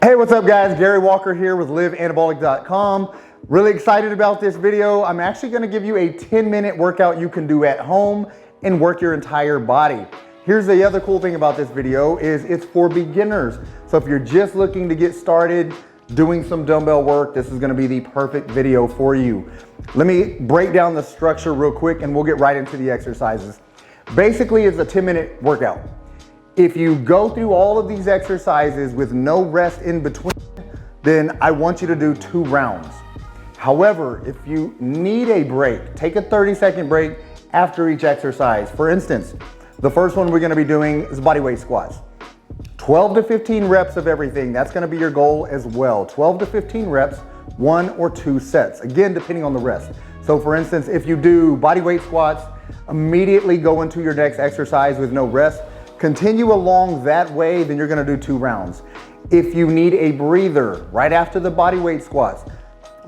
Hey, what's up guys? Gary Walker here with liveanabolic.com. Really excited about this video. I'm actually gonna give you a 10-minute workout you can do at home and work your entire body. Here's the other cool thing about this video is it's for beginners. So if you're just looking to get started doing some dumbbell work, this is gonna be the perfect video for you. Let me break down the structure real quick and we'll get right into the exercises. Basically, it's a 10-minute workout. If you go through all of these exercises with no rest in between, then I want you to do 2 rounds. However, if you need a break, take a 30-second break after each exercise. For instance, the first one we're gonna be doing is bodyweight squats. 12 to 15 reps of everything. That's gonna be your goal as well. 12 to 15 reps, 1 or 2 sets. Again, depending on the rest. So for instance, if you do bodyweight squats, immediately go into your next exercise with no rest. Continue along that way, then you're gonna do 2 rounds. If you need a breather right after the bodyweight squats,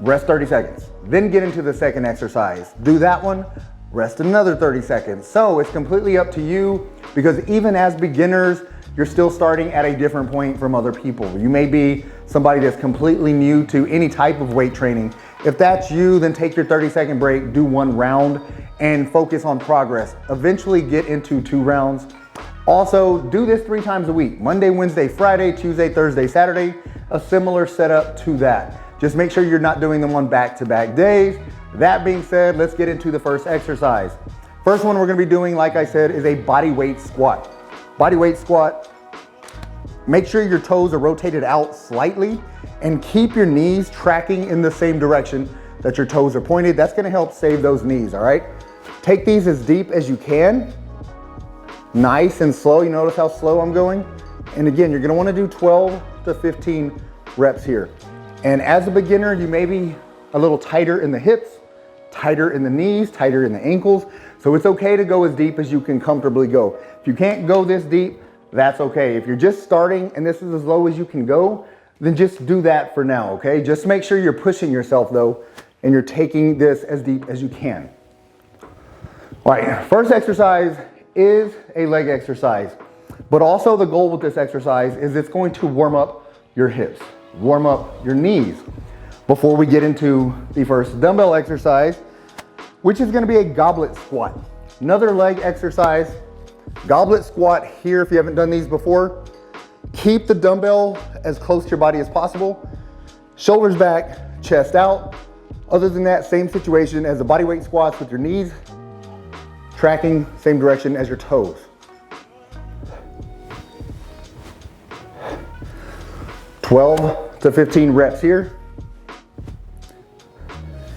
rest 30 seconds. Then get into the second exercise. Do that one, rest another 30 seconds. So it's completely up to you because even as beginners, you're still starting at a different point from other people. You may be somebody that's completely new to any type of weight training. If that's you, then take your 30-second break, do 1 round, and focus on progress. Eventually get into 2 rounds. Also, do this 3 times a week. Monday, Wednesday, Friday, Tuesday, Thursday, Saturday. A similar setup to that. Just make sure you're not doing them on back-to-back days. That being said, let's get into the first exercise. First one we're gonna be doing, like I said, is a bodyweight squat. Bodyweight squat, make sure your toes are rotated out slightly and keep your knees tracking in the same direction that your toes are pointed. That's gonna help save those knees, all right? Take these as deep as you can. Nice and slow. You notice how slow I'm going? And again, you're gonna wanna do 12 to 15 reps here. And as a beginner, you may be a little tighter in the hips, tighter in the knees, tighter in the ankles. So it's okay to go as deep as you can comfortably go. If you can't go this deep, that's okay. If you're just starting and this is as low as you can go, then just do that for now, okay? Just make sure you're pushing yourself though, and you're taking this as deep as you can. All right, first exercise is a leg exercise, but also the goal with this exercise is it's going to warm up your hips, warm up your knees before we get into the first dumbbell exercise, which is gonna be a goblet squat. Another leg exercise, goblet squat here. If you haven't done these before, keep the dumbbell as close to your body as possible, shoulders back, chest out. Other than that, same situation as the bodyweight squats with your knees tracking same direction as your toes. "12 to 15 reps here.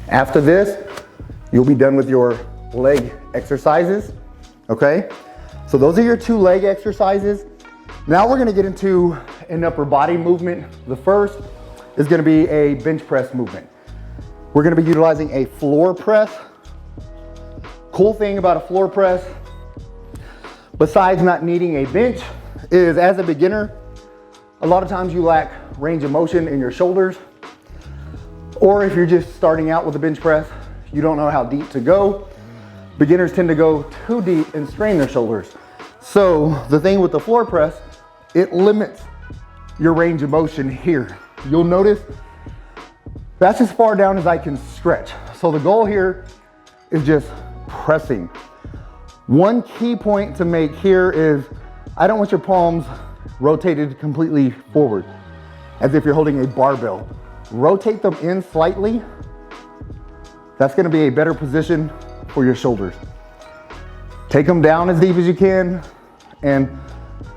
After this, you'll be done with your leg exercises, okay? So those are your 2 leg exercises. Now we're gonna get into an upper body movement. The first is gonna be a bench press movement. We're gonna be utilizing a floor press. Cool thing about a floor press, besides not needing a bench, is as a beginner, a lot of times you lack range of motion in your shoulders. Or if you're just starting out with a bench press, you don't know how deep to go. Beginners tend to go too deep and strain their shoulders. So the thing with the floor press, it limits your range of motion here. You'll notice that's as far down as I can stretch. So the goal here is just pressing. One key point to make here is I don't want your palms rotated completely forward as if you're holding a barbell. Rotate them in slightly. That's gonna be a better position for your shoulders. Take them down as deep as you can and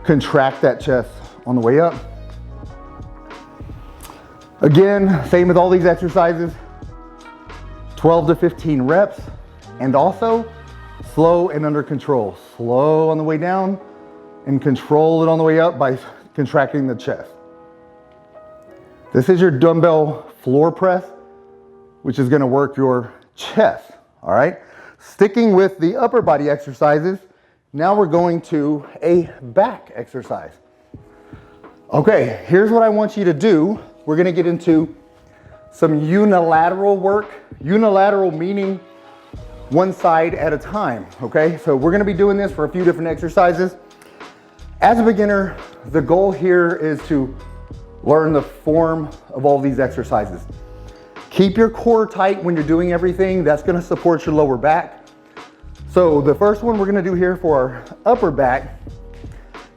contract that chest on the way up. Again, same with all these exercises, 12 to 15 reps. And also slow and under control. Slow on the way down and control it on the way up by contracting the chest. This is your dumbbell floor press, which is gonna work your chest, all right? Sticking with the upper body exercises, now we're going to a back exercise. Okay, here's what I want you to do. We're gonna get into some unilateral work. Unilateral meaning one side at a time, okay? So we're gonna be doing this for a few different exercises. As a beginner, the goal here is to learn the form of all these exercises. Keep your core tight when you're doing everything. That's gonna support your lower back. So the first one we're gonna do here for our upper back,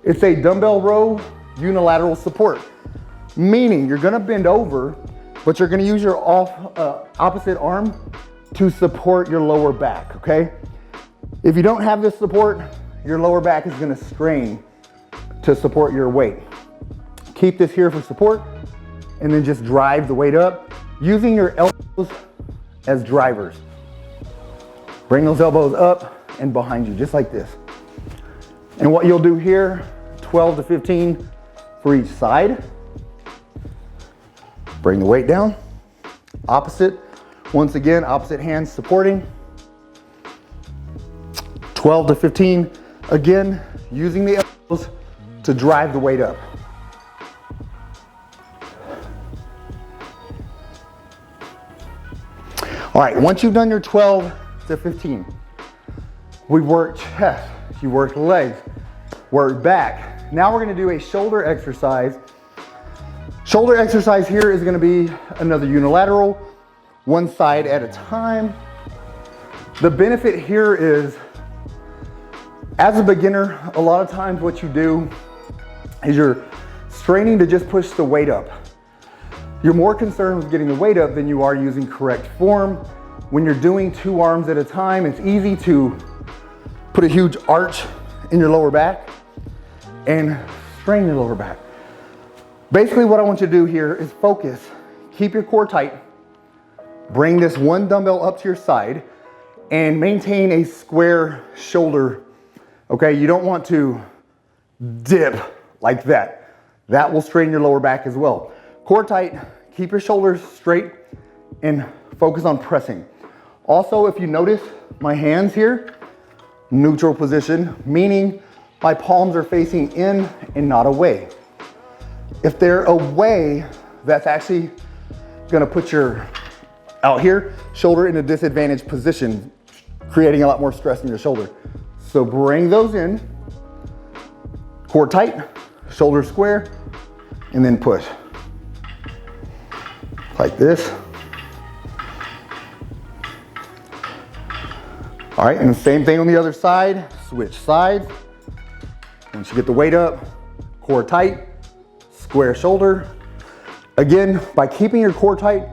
it's a dumbbell row unilateral support. Meaning you're gonna bend over, but you're gonna use your opposite arm to support your lower back, okay? If you don't have this support, your lower back is gonna strain to support your weight. Keep this here for support, and then just drive the weight up, using your elbows as drivers. Bring those elbows up and behind you, just like this. And what you'll do here, 12 to 15 for each side. Bring the weight down, opposite. Once again, opposite hands supporting. 12 to 15, again, using the elbows to drive the weight up. All right, once you've done your 12 to 15, we worked chest, you worked legs, worked back. Now we're gonna do a shoulder exercise. Shoulder exercise here is gonna be another unilateral, one side at a time. The benefit here is, as a beginner, a lot of times what you do is you're straining to just push the weight up. You're more concerned with getting the weight up than you are using correct form. When you're doing 2 arms at a time, it's easy to put a huge arch in your lower back and strain your lower back. Basically what I want you to do here is focus. Keep your core tight. Bring this one dumbbell up to your side and maintain a square shoulder. Okay, you don't want to dip like that. That will strain your lower back as well. Core tight, keep your shoulders straight, and focus on pressing. Also, if you notice my hands here, neutral position, meaning my palms are facing in and not away. If they're away, that's actually gonna put your, out here, shoulder in a disadvantaged position, creating a lot more stress in your shoulder. So bring those in, core tight, shoulders square, and then push. Like this. All right, and the same thing on the other side, switch sides. Once you get the weight up, core tight, square shoulder. Again, by keeping your core tight,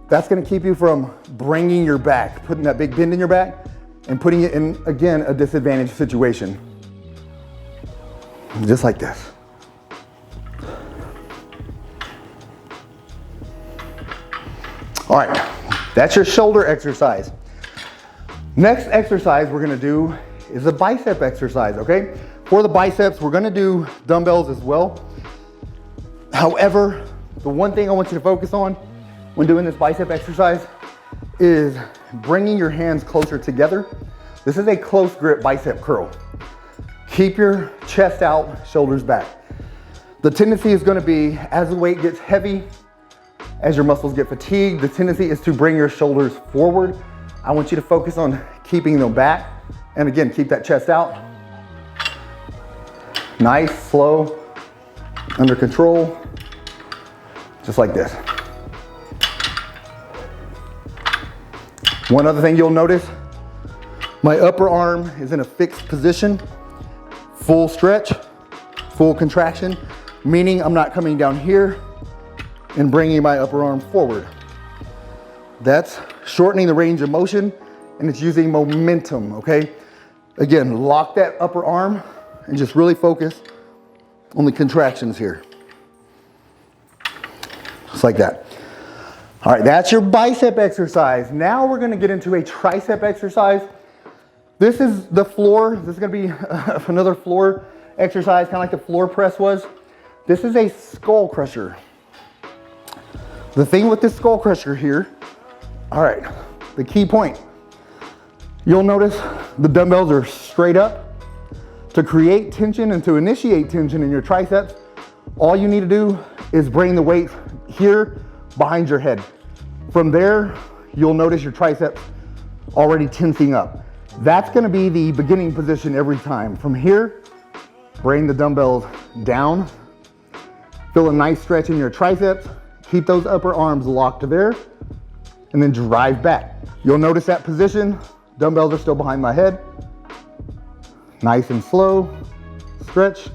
that's gonna keep you from bringing your back, putting that big bend in your back, and putting it in, again, a disadvantaged situation. Just like this. All right, that's your shoulder exercise. Next exercise we're gonna do is a bicep exercise, okay? For the biceps, we're gonna do dumbbells as well. However, the one thing I want you to focus on when doing this bicep exercise is bringing your hands closer together. This is a close grip bicep curl. Keep your chest out, shoulders back. The tendency is gonna be, as the weight gets heavy, as your muscles get fatigued, the tendency is to bring your shoulders forward. I want you to focus on keeping them back. And again, keep that chest out. Nice, slow, under control, just like this. One other thing you'll notice, my upper arm is in a fixed position, full stretch, full contraction, meaning I'm not coming down here and bringing my upper arm forward. That's shortening the range of motion, and it's using momentum, okay? Again, lock that upper arm and just really focus on the contractions here. Just like that. All right, that's your bicep exercise. Now we're gonna get into a tricep exercise. This is the floor. This is gonna be another floor exercise, kind of like the floor press was. This is a skull crusher. The thing with this skull crusher here, all right, the key point. You'll notice the dumbbells are straight up. To create tension and to initiate tension in your triceps, all you need to do is bring the weight here behind your head. From there, you'll notice your triceps already tensing up. That's gonna be the beginning position every time. From here, bring the dumbbells down, Feel a nice stretch in your triceps. Keep those upper arms locked to there, and then drive back. You'll notice that position, dumbbells are still behind my head. Nice and slow, stretch,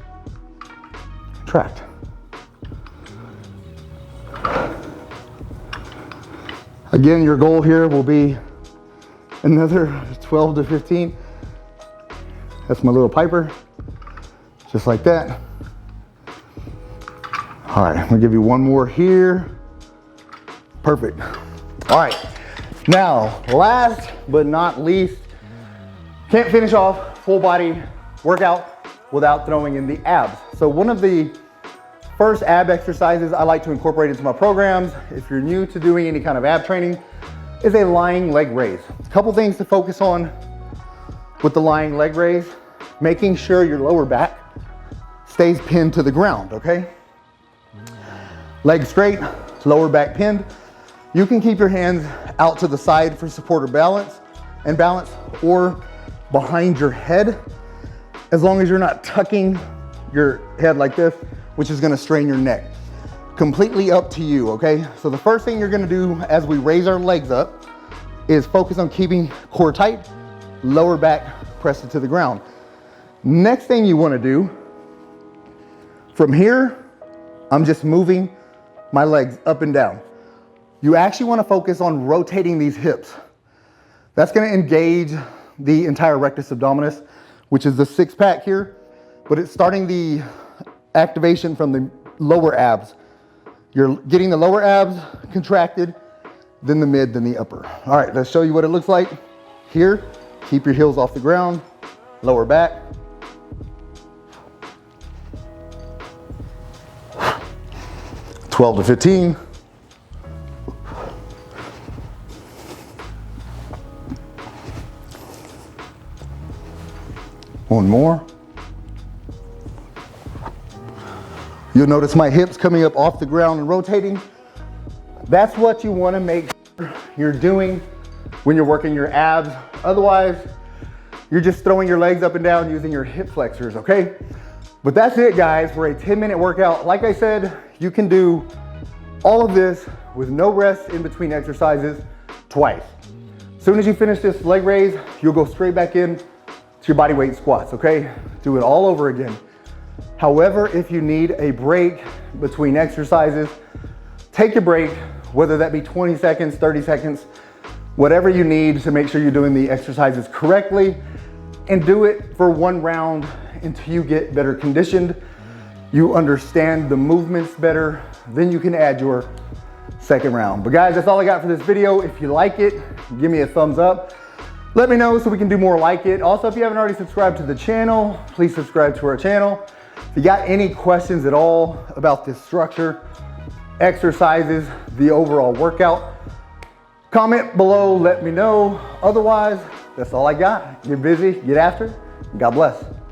tract. Again, your goal here will be another 12 to 15. That's my little Piper, just like that. All right, I'm gonna give you one more here. Perfect. All right, now, last but not least, can't finish off full body workout without throwing in the abs. So one of the first ab exercises I like to incorporate into my programs, if you're new to doing any kind of ab training, is a lying leg raise. A couple things to focus on with the lying leg raise, making sure your lower back stays pinned to the ground, okay? Legs straight, lower back pinned. You can keep your hands out to the side for support or balance, or behind your head, as long as you're not tucking your head like this, which is gonna strain your neck. Completely up to you, okay? So the first thing you're gonna do as we raise our legs up is focus on keeping core tight, lower back pressed to the ground. Next thing you wanna do, from here, I'm just moving my legs up and down. You actually wanna focus on rotating these hips. That's gonna engage the entire rectus abdominis, which is the six pack here, but it's starting the activation from the lower abs. You're getting the lower abs contracted, then the mid, then the upper. All right, let's show you what it looks like. Here, keep your heels off the ground, lower back. $12 to 15. One more. You'll notice my hips coming up off the ground and rotating. That's what you want to make sure you're doing when you're working your abs. Otherwise, you're just throwing your legs up and down using your hip flexors, okay? But that's it, guys, for a 10-minute workout. Like I said, you can do all of this with no rest in between exercises twice. As soon as you finish this leg raise, you'll go straight back in to your body weight squats, okay? Do it all over again. However, if you need a break between exercises, take your break, whether that be 20 seconds, 30 seconds, whatever you need to make sure you're doing the exercises correctly, and do it for one round until you get better conditioned, you understand the movements better, then you can add your second round. But guys, that's all I got for this video. If you like it, give me a thumbs up. Let me know so we can do more like it. Also, if you haven't already subscribed to the channel, please subscribe to our channel. If you got any questions at all about this structure, exercises, the overall workout, comment below, let me know. Otherwise, that's all I got. Get busy, get after it. God bless.